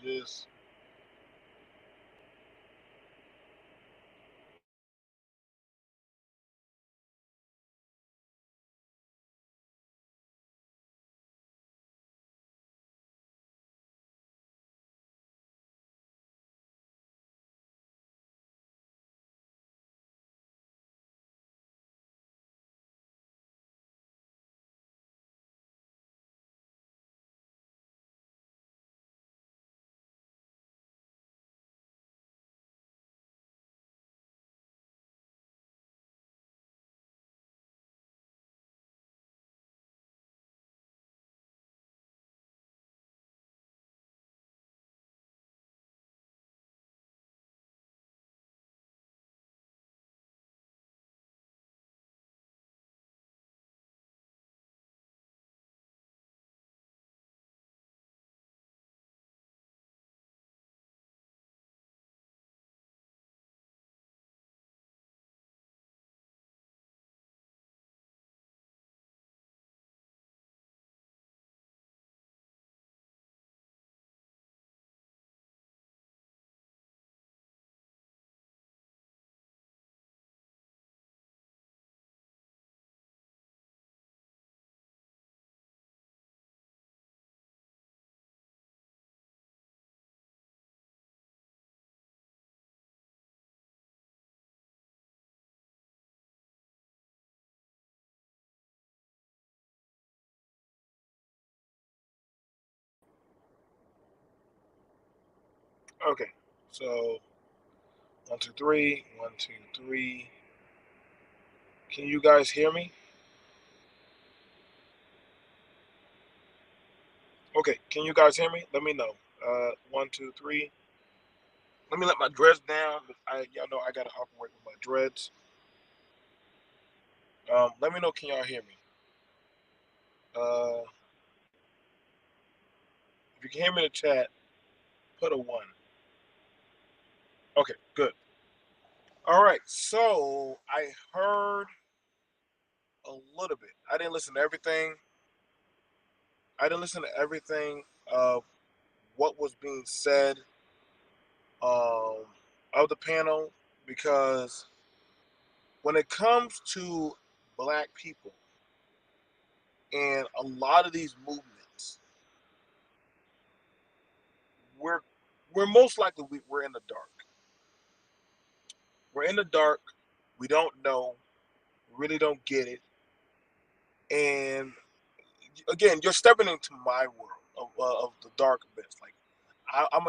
this. Okay, so 1, 2, 3, 1, 2, 3. Can you guys hear me? Okay, can you guys hear me? Let me know. 1, 2, 3. Let me let my dreads down. Y'all know I gotta operate with my dreads. Let me know. Can y'all hear me? Uh, if you can hear me in the chat, put a 1. Okay, good. All right. So I heard a little bit. I didn't listen to everything. I didn't listen to everything of what was being said um, of the panel because when it comes to black people and a lot of these movements, we're we're most likely we're in the dark. We're in the dark. We don't know. We really don't get it. And again, you're stepping into my world of the dark abyss. Like I'm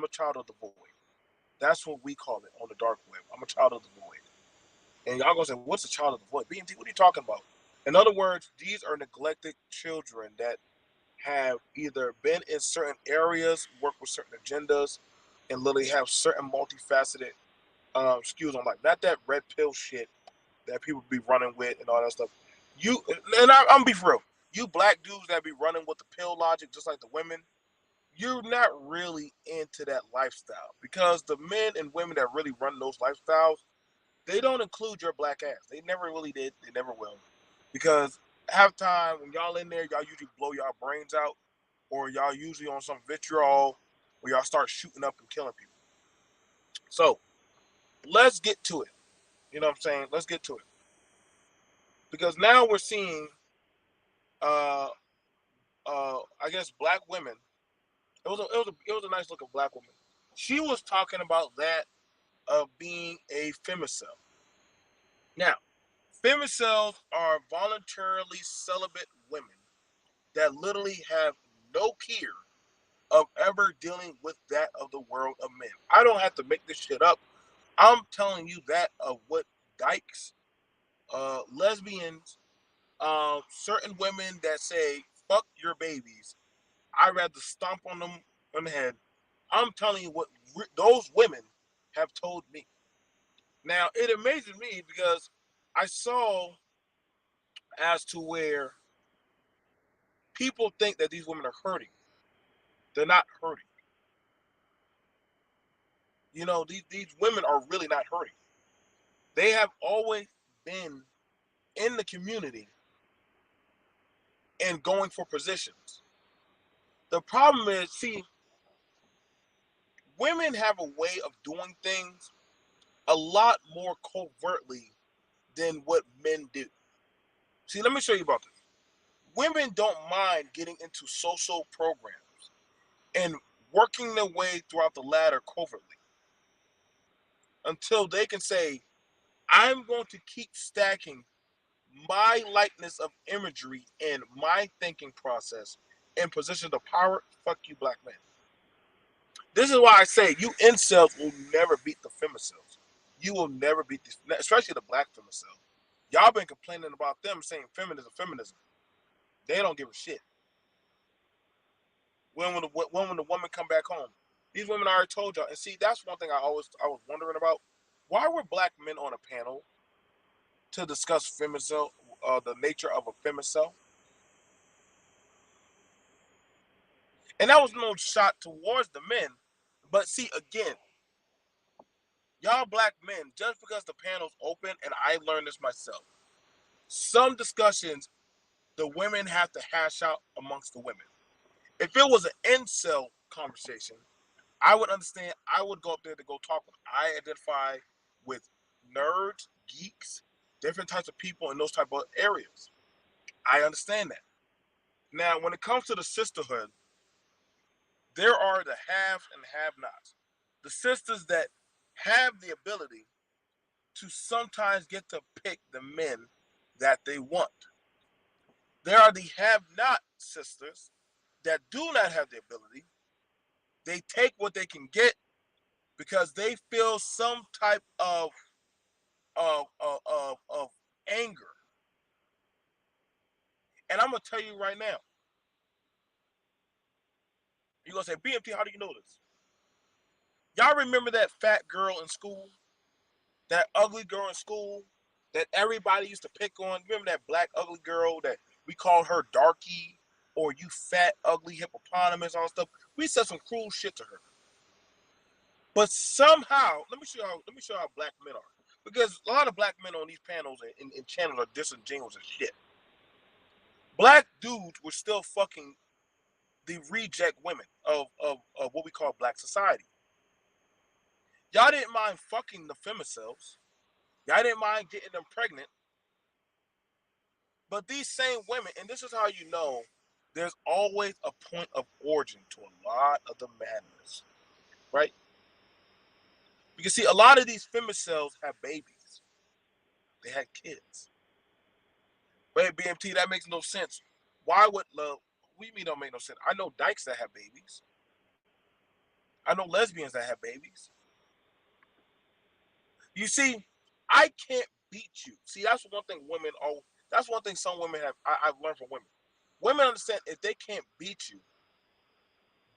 a child of the void. That's what we call it on the dark web. I'm a child of the void. And y'all gonna say, what's a child of the void? BNT, what are you talking about? In other words, these are neglected children that have either been in certain areas, work with certain agendas, and literally have certain multifaceted skills on life. Not that red pill shit that people be running with and all that stuff. I'm be for real. You black dudes that be running with the pill logic, just like the women, you're not really into that lifestyle because the men and women that really run those lifestyles, they don't include your black ass. They never really did. They never will. Because half time when y'all in there, y'all usually blow y'all brains out, or y'all usually on some vitriol where y'all start shooting up and killing people. So let's get to it. You know what I'm saying? Let's get to it. Because now we're seeing uh I guess black women. It was a nice looking black woman. She was talking about that of being a femicel. Now, femicels are voluntarily celibate women that literally have no fear of ever dealing with that of the world of men. I don't have to make this shit up. I'm telling you that of what dykes, lesbians, certain women that say "fuck your babies," I'd rather stomp on them on the head. I'm telling you what those women have told me. Now it amazes me because I saw as to where people think that these women are hurting. They're not hurting. You know, these women are really not hurting. They have always been in the community and going for positions. The problem is, see, women have a way of doing things a lot more covertly than what men do. See, let me show you about this. Women don't mind getting into social programs and working their way throughout the ladder covertly until they can say, I'm going to keep stacking my likeness of imagery and my thinking process in positions of power. Fuck you, black men. This is why I say you incels will never beat the femicels. You will never beat this, especially the black femicels. Y'all been complaining about them saying feminism, feminism. They don't give a shit. When the woman come back home, these women already told y'all. And see, that's one thing I was wondering about. Why were black men on a panel to discuss femicel, the nature of a femicel? And that was no shot towards the men. But see, again, y'all black men, just because the panel's open, and I learned this myself, some discussions the women have to hash out amongst the women. If it was an incel conversation, I would understand. I would go up there to go talk with them. I identify with nerds, geeks, different types of people in those type of areas. I understand that. Now, when it comes to the sisterhood, there are the have and have-nots. The sisters that have the ability to sometimes get to pick the men that they want. There are the have-not sisters that do not have the ability. They take what they can get because they feel some type of anger. And I'm gonna tell you right now, you're gonna say, BMT, how do you know this? Y'all remember that fat girl in school? That ugly girl in school that everybody used to pick on? Remember that black ugly girl that we called her darky or you fat ugly hippopotamus, all stuff? We said some cruel shit to her. But somehow, let me show you how black men are. Because a lot of black men on these panels and channels are disingenuous as shit. Black dudes were still fucking the reject women of what we call black society. Y'all didn't mind fucking the femicels. Y'all didn't mind getting them pregnant. But these same women, and this is how you know there's always a point of origin to a lot of the madness, right? Because see, a lot of these femicels have babies. They had kids. Wait, BMT, that makes no sense. Why would love? We mean don't make no sense. I know dykes that have babies. I know lesbians that have babies. You see, I can't beat you. See, that's one thing women. Oh, that's one thing some women have. I've learned from women. Women understand if they can't beat you,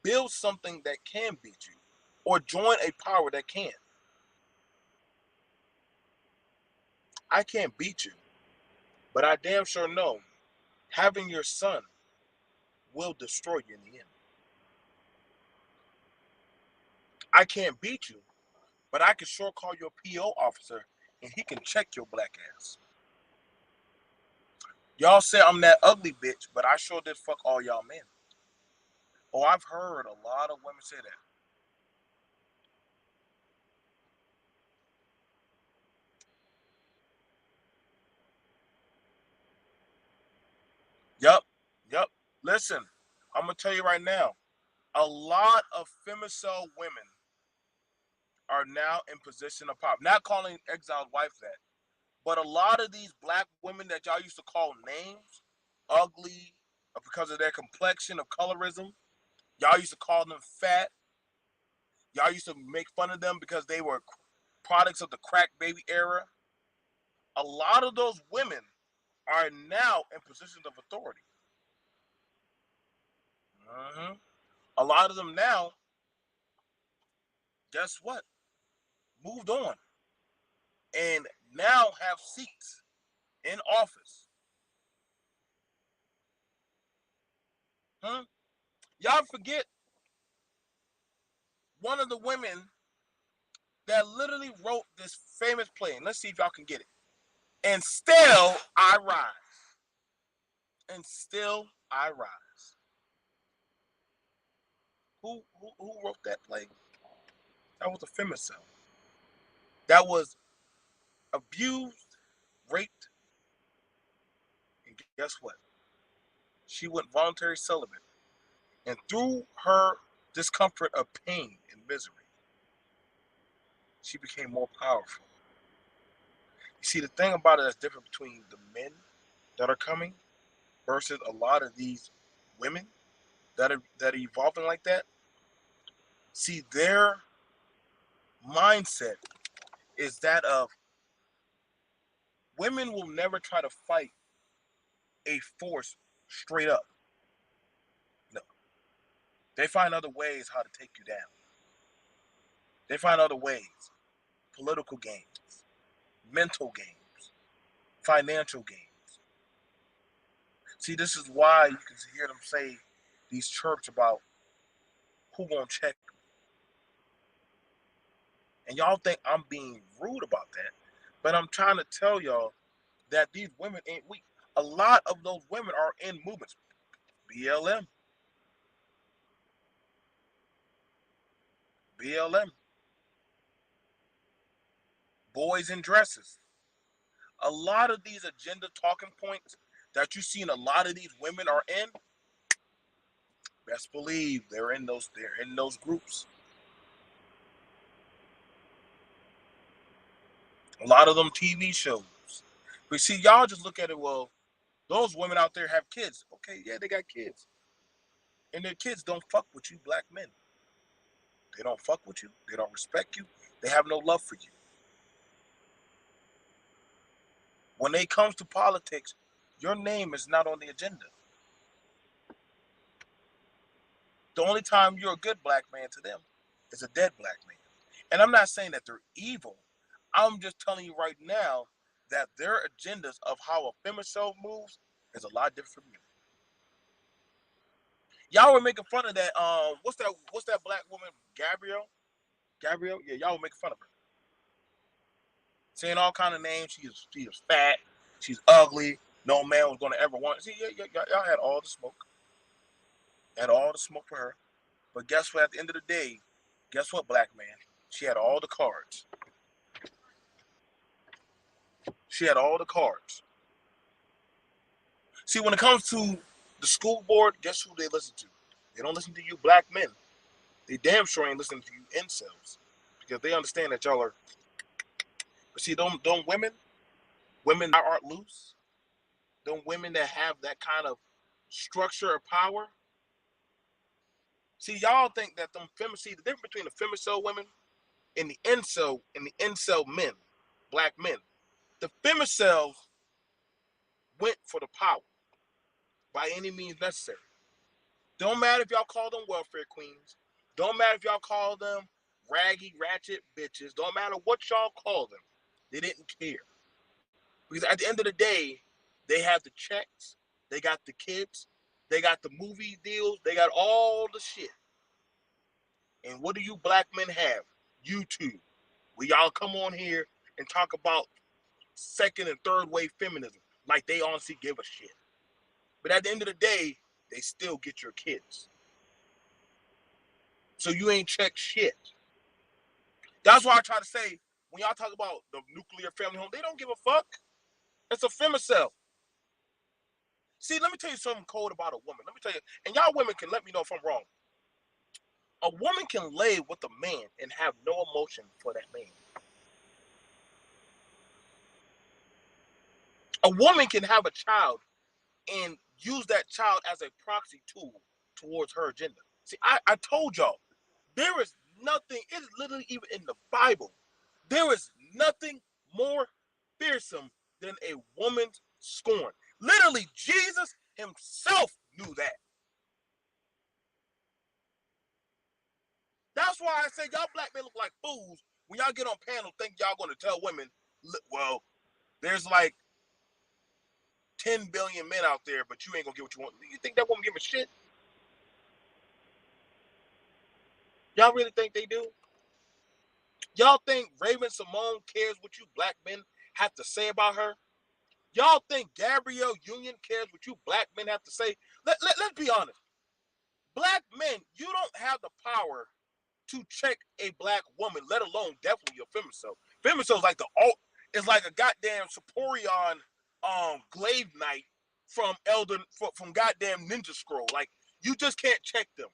build something that can beat you, or join a power that can. I can't beat you, but I damn sure know having your son will destroy you in the end. I can't beat you, but I can sure call your PO officer and he can check your black ass. Y'all say I'm that ugly bitch, but I sure did fuck all y'all men. Oh, I've heard a lot of women say that. Yup, yup. Listen, I'm gonna tell you right now, a lot of femicel women are now in position of power. Not calling exiled wives that, but a lot of these black women that y'all used to call names, ugly, because of their complexion of colorism, y'all used to call them fat. Y'all used to make fun of them because they were products of the crack baby era. A lot of those women are now in positions of authority. Mm-hmm. A lot of them now, guess what? Moved on and now have seats in office. Hmm? Y'all forget one of the women that literally wrote this famous play. And let's see if y'all can get it. And still I rise. And still I rise. Who wrote that play? That was a femicel. That was abused, raped, and guess what? She went voluntary celibate. And through her discomfort of pain and misery, she became more powerful. You see, the thing about it that's different between the men that are coming versus a lot of these women that are evolving like that. See, their mindset is that of women will never try to fight a force straight up. No, they find other ways how to take you down. They find other ways, political games, mental games, financial games. See, this is why you can hear them say these chirps about who gonna check me. And y'all think I'm being rude about that, but I'm trying to tell y'all that these women ain't weak. A lot of those women are in movements. BLM, BLM, boys in dresses. A lot of these agenda talking points that you see in a lot of these women are in, best believe they're in those groups. A lot of them TV shows. But see, y'all just look at it, well, those women out there have kids. Okay, yeah, they got kids. And their kids don't fuck with you, black men. They don't fuck with you. They don't respect you. They have no love for you. When it comes to politics, your name is not on the agenda. The only time you're a good black man to them is a dead black man. And I'm not saying that they're evil. I'm just telling you right now that their agendas of how a femicel moves is a lot different from you. Y'all were making fun of that. What's that black woman, Gabrielle? Gabrielle? Yeah, y'all were making fun of her. Saying all kind of names. She is fat. She's ugly. No man was gonna ever want. See, y'all had all the smoke. Had all the smoke for her. But guess what? At the end of the day, guess what, black man? She had all the cards. She had all the cards. See, when it comes to the school board, guess who they listen to? They don't listen to you black men. They damn sure ain't listening to you incels. Because they understand that y'all are. But see, don't women that aren't loose, don't women that have that kind of structure or power. See, y'all think that see the difference between the femicel women and the incel men, black men. The femicels went for the power by any means necessary. Don't matter if y'all call them welfare queens. Don't matter if y'all call them raggy, ratchet bitches. Don't matter what y'all call them. They didn't care. Because at the end of the day, they have the checks. They got the kids. They got the movie deals. They got all the shit. And what do you black men have? YouTube. We y'all come on here and talk about second and third wave feminism like they honestly give a shit. But at the end of the day, they still get your kids. So you ain't checked shit. That's why I try to say, when y'all talk about the nuclear family home, they don't give a fuck. It's a femicel. See, let me tell you something cold about a woman. Let me tell you, and y'all women can let me know if I'm wrong. A woman can lay with a man and have no emotion for that man. A woman can have a child and use that child as a proxy tool towards her agenda. See, I told y'all, there is nothing, it is literally even in the Bible, there is nothing more fearsome than a woman's scorn. Literally, Jesus himself knew that. That's why I say y'all black men look like fools when y'all get on panels think y'all going to tell women, well, there's like 10 billion men out there, but you ain't going to get what you want. You think that woman give a shit? Y'all really think they do? Y'all think Raven Simone cares what you black men have to say about her? Y'all think Gabrielle Union cares what you black men have to say? Let's be honest. Black men, you don't have the power to check a black woman, let alone definitely a femicel. Femicel is like the alt. It's like a goddamn Superion glaive knight from from goddamn Ninja Scroll. Like, you just can't check them.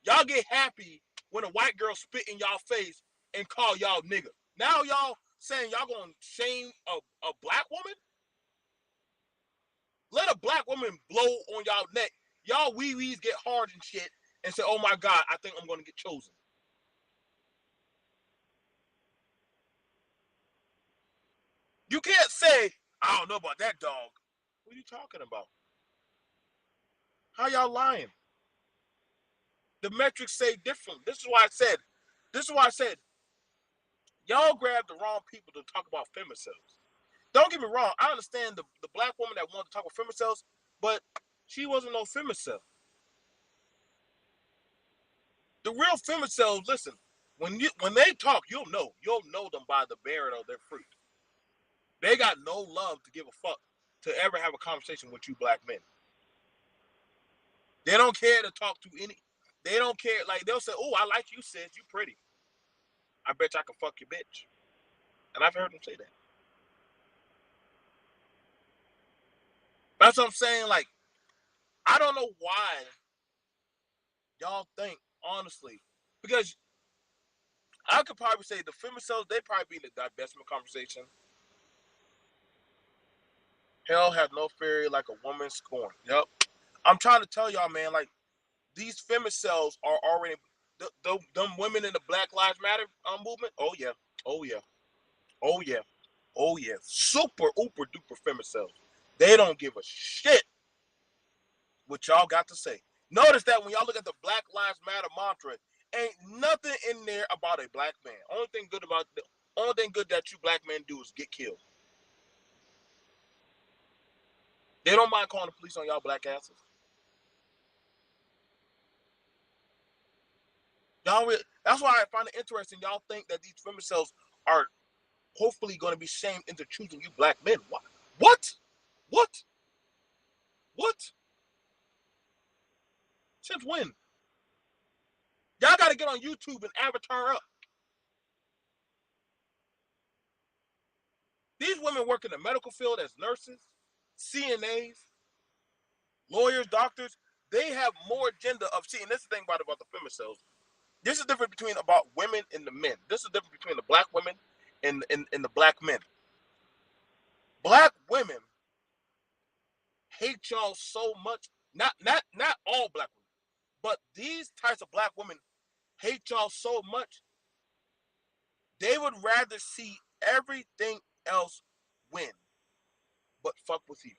Y'all get happy when a white girl spit in y'all face and call y'all nigga. Now y'all saying y'all gonna shame a black woman? Let a black woman blow on y'all neck. Y'all wee-wees get hard and shit and say, oh my God, I think I'm gonna get chosen. You can't say, I don't know about that dog. What are you talking about? How y'all lying? The metrics say different. This is why I said, y'all grabbed the wrong people to talk about femicels. Don't get me wrong. I understand the black woman that wanted to talk about femicels, but she wasn't no femicel. The real femicels, listen, when they talk, you'll know them by the bearing of their fruit. They got no love to give a fuck to ever have a conversation with you black men. They don't care to talk to any. They don't care. Like, they'll say, "Oh, I like you, sis. You pretty. I bet you I can fuck your bitch." And I've heard them say that. That's what I'm saying. Like, I don't know why y'all think, honestly, because I could probably say the femicels, they probably be in the divestment conversation. Hell has no fury like a woman scorned. Yep. I'm trying to tell y'all, man, like, these femicels are already, them women in the Black Lives Matter movement. Oh, yeah. Oh, yeah. Oh, yeah. Oh, yeah. Super, uber, duper femicels. They don't give a shit what y'all got to say. Notice that when y'all look at the Black Lives Matter mantra, ain't nothing in there about a black man. Only thing good that you black men do is get killed. They don't mind calling the police on y'all black asses. That's why I find it interesting. Y'all think that these femicels are hopefully going to be shamed into choosing you black men. What? What? What? What? Since when? Y'all got to get on YouTube and avatar up. These women work in the medical field as nurses, CNAs, lawyers, doctors. They have more agenda of seeing. This is the thing about the femicels. This is different between about women and the men. This is different between the black women and the black men. Black women hate y'all so much. Not all black women, but these types of black women hate y'all so much. They would rather see everything else win, but fuck with you.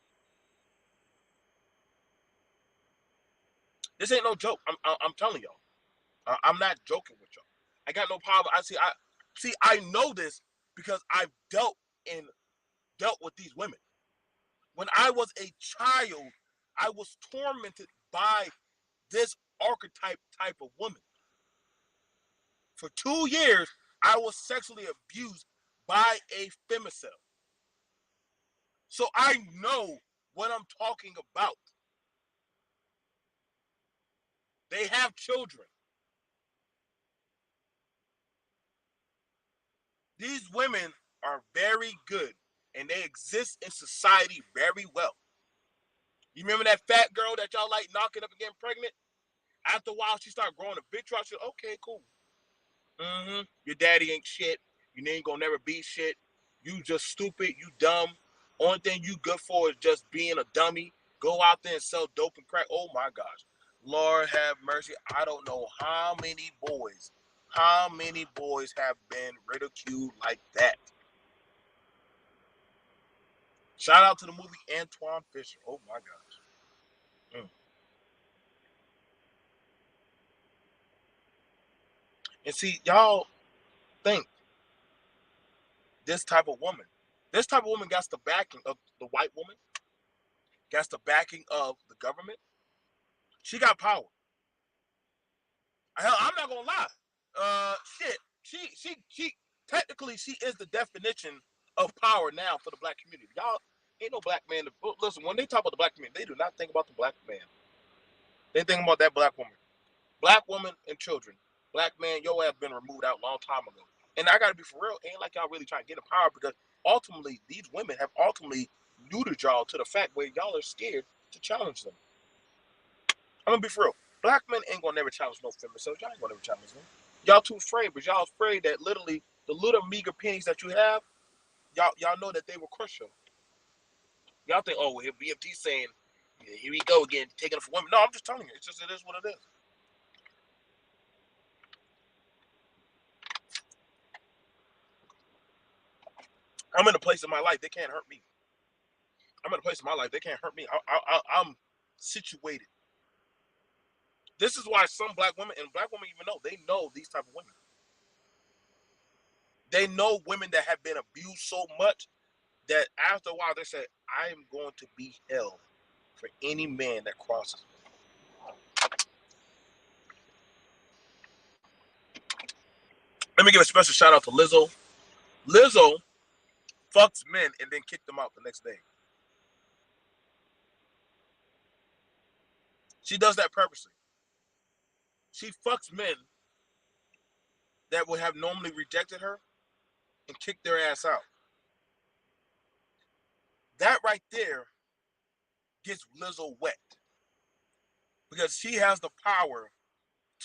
This ain't no joke. I'm telling y'all. I'm not joking with y'all. I got no problem. I know this because I've dealt with these women. When I was a child, I was tormented by this archetype type of woman. For 2 years, I was sexually abused by a femicel. So I know what I'm talking about. They have children. These women are very good and they exist in society very well. You remember that fat girl that y'all like knocking up and getting pregnant? After a while, she started growing a big truck. She said, okay, cool. Your daddy ain't shit. You ain't gonna never be shit. You just stupid. You dumb. Only thing you good for is just being a dummy. Go out there and sell dope and crack. Oh my gosh. Lord have mercy. I don't know how many boys have been ridiculed like that. Shout out to the movie Antoine Fisher. Oh my gosh. Mm. And see, y'all think this type of woman got the backing of the white woman, got the backing of the government. She got power. Hell, I'm not gonna lie. Shit. She technically she is the definition of power now for the black community. Y'all ain't no black man. Listen, when they talk about the black community, they do not think about the black man. They think about that black woman. Black women and children. Black man, your ass been removed out a long time ago. And I gotta be for real, ain't like y'all really trying to get in power, because ultimately these women have ultimately neutered y'all to the fact where y'all are scared to challenge them. I'm gonna be for real. Black men ain't gonna never challenge no feminists, so y'all ain't gonna never challenge them. Y'all too afraid, but y'all afraid that literally the little meager pennies that you have, y'all know that they will crush you. Y'all think, oh, well, BFT saying, yeah, here we go again, taking it for women. No, I'm just telling you, it's just, it is what it is. I'm in a place in my life they can't hurt me. I'm in a place in my life they can't hurt me. I'm situated. This is why some black women, and black women even know, they know these type of women. They know women that have been abused so much that after a while they say, I am going to be hell for any man that crosses me. Let me give a special shout out to Lizzo. Lizzo fucks men and then kicked them out the next day. She does that purposely. She fucks men that would have normally rejected her and kicked their ass out. That right there gets Lizzo wet, because she has the power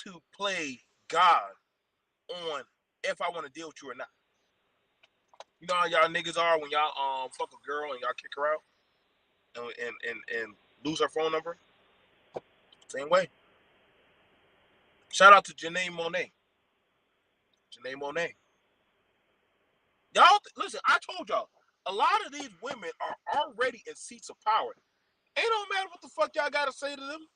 to play God on if I want to deal with you or not. You know how y'all niggas are when y'all fuck a girl and y'all kick her out and lose her phone number? Same way. Shout out to Janae Monet. Janae Monet. Y'all, listen, I told y'all, a lot of these women are already in seats of power. It don't matter what the fuck y'all gotta say to them.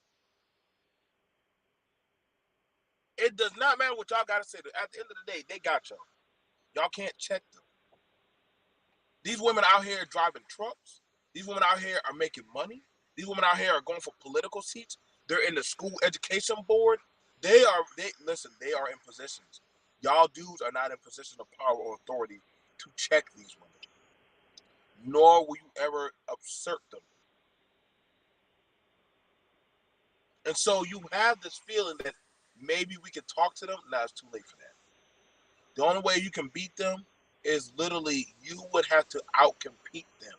It does not matter what y'all gotta say to them. At the end of the day, they got y'all. Y'all can't check them. These women out here driving trucks. These women out here are making money. These women out here are going for political seats. They're in the school education board. They listen, they are in positions. Y'all dudes are not in positions of power or authority to check these women. Nor will you ever assert them. And so you have this feeling that maybe we can talk to them. Nah, it's too late for that. The only way you can beat them is literally you would have to outcompete them.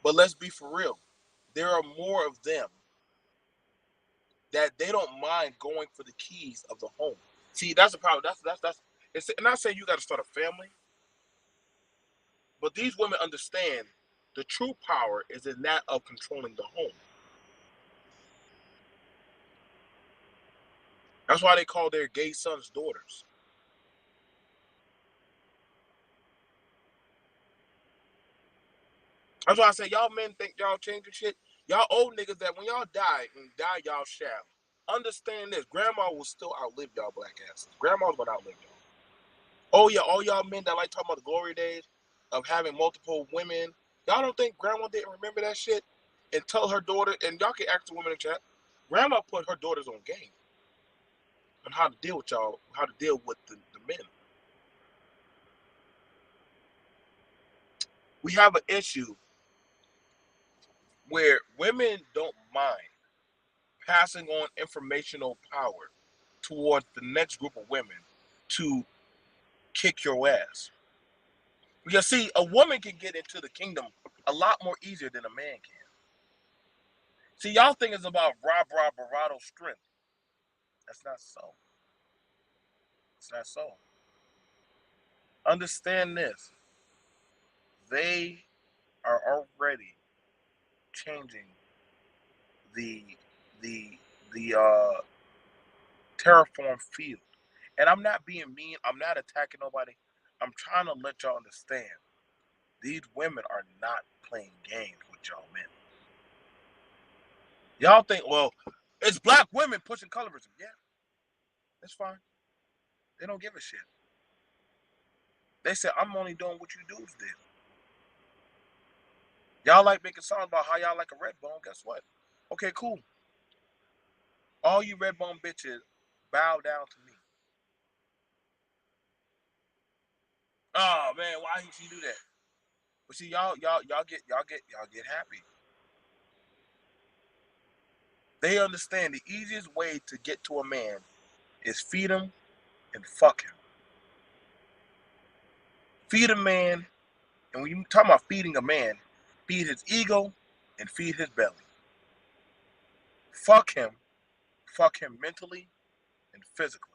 But let's be for real. There are more of them that they don't mind going for the keys of the home. See, that's the problem. That's. It's not saying you got to start a family, but these women understand the true power is in that of controlling the home. That's why they call their gay sons daughters. That's why I say y'all men think y'all changing shit. Y'all old niggas that when y'all die and die y'all shall. Understand this. Grandma will still outlive y'all black asses. Grandma's gonna outlive y'all. Oh yeah, all y'all men that like talking about the glory days of having multiple women. Y'all don't think grandma didn't remember that shit and tell her daughter, and y'all can ask the women in chat. Grandma put her daughters on game on how to deal with y'all, how to deal with the men. We have an issue where women don't mind passing on informational power towards the next group of women to kick your ass. Because see, a woman can get into the kingdom a lot more easier than a man can. See, y'all think it's about bravado, strength. That's not so. It's not so. Understand this. They are already changing the the the terraform field. And I'm not being mean. I'm not attacking nobody. I'm trying to let y'all understand. These women are not playing games with y'all men. Y'all think, well, it's black women pushing colorism. Yeah, that's fine. They don't give a shit. They said, I'm only doing what you dudes did. Y'all like making songs about how y'all like a red bone. Guess what? Okay, cool. All you red bone bitches bow down to me. Oh man, why did she do that? But see, y'all get happy. They understand the easiest way to get to a man is feed him and fuck him. Feed a man, and when you talk about feeding a man, feed his ego and feed his belly. Fuck him mentally and physically.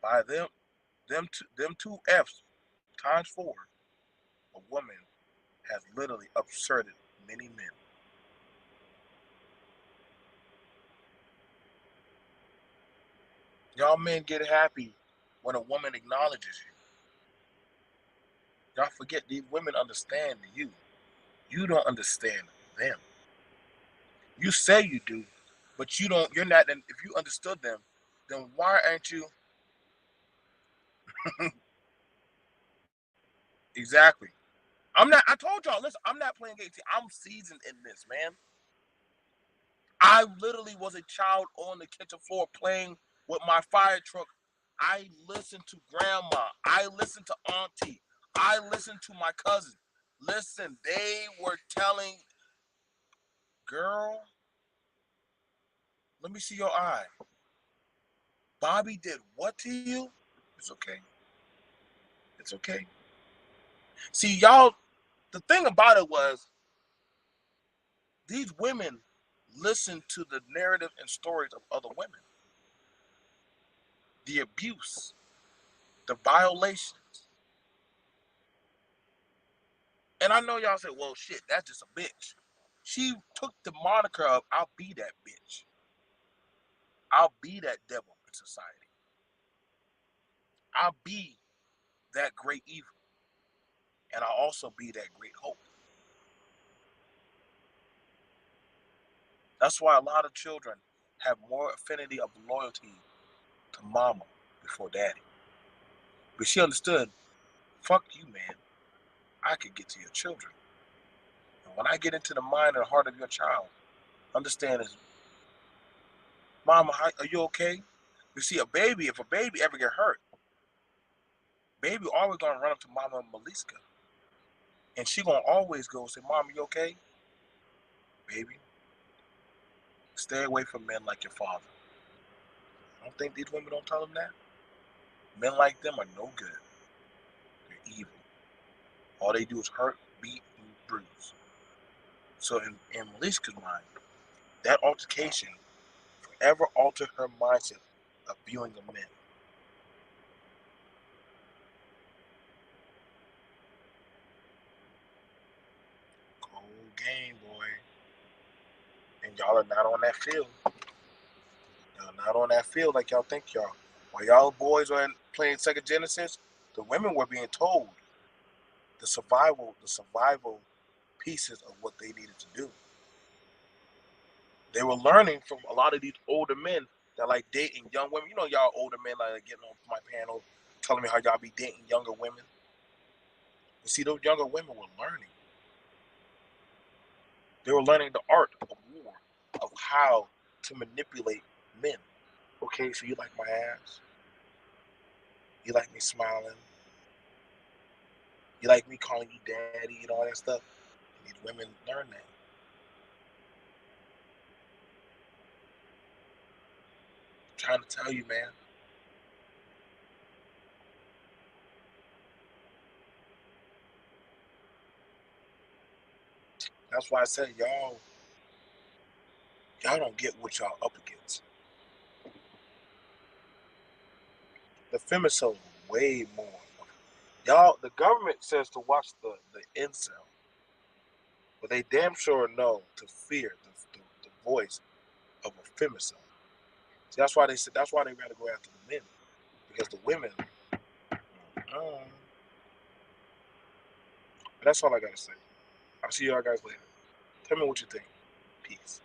By them two F's times four, a woman has literally absurded many men. Y'all men get happy when a woman acknowledges you. Y'all forget these women understand you. You don't understand them. You say you do, but you don't. You're not. And if you understood them, then why aren't you exactly? I'm not. I told y'all. Listen, I'm not playing games. I'm seasoned in this, man. I literally was a child on the kitchen floor playing with my fire truck. I listened to grandma. I listened to auntie. I listened to my cousin. Listen, they were telling, girl, let me see your eye. Bobby did what to you? It's okay. It's okay. See, y'all, the thing about it was these women listened to the narrative and stories of other women. The abuse, the violations. And I know y'all say, well, shit, that's just a bitch. She took the moniker of, I'll be that bitch. I'll be that devil in society. I'll be that great evil. And I'll also be that great hope. That's why a lot of children have more affinity of loyalty to mama before daddy. But she understood, fuck you, man. I could get to your children. And when I get into the mind and heart of your child, understand is, mama, are you okay? You see, if a baby ever get hurt, baby always gonna run up to mama Maliska. And she gonna always go say, mama, you okay? Baby, stay away from men like your father. I don't think these women don't tell them that. Men like them are no good. They're evil. All they do is hurt, beat, and bruise. So in Maliska's mind, that altercation forever altered her mindset of viewing the men. Cold game, boy. And y'all are not on that field. Y'all not on that field like y'all think y'all. While y'all boys were playing Sega Genesis, the women were being told the survival pieces of what they needed to do. They were learning from a lot of these older men that like dating young women. You know, y'all older men like getting on my panel, telling me how y'all be dating younger women. You see, those younger women were learning. They were learning the art of war, of how to manipulate men. Okay, so you like my ass? You like me smiling? You like me calling you daddy and all that stuff? And these women learn that. I'm trying to tell you, man. That's why I said y'all don't get what y'all up against. The Femicels way more. Y'all, the government says to watch the incel, but they damn sure know to fear the voice of a femicel. See, that's why they said. That's why they rather go after the men because the women. But that's all I gotta say. I'll see y'all guys later. Tell me what you think. Peace.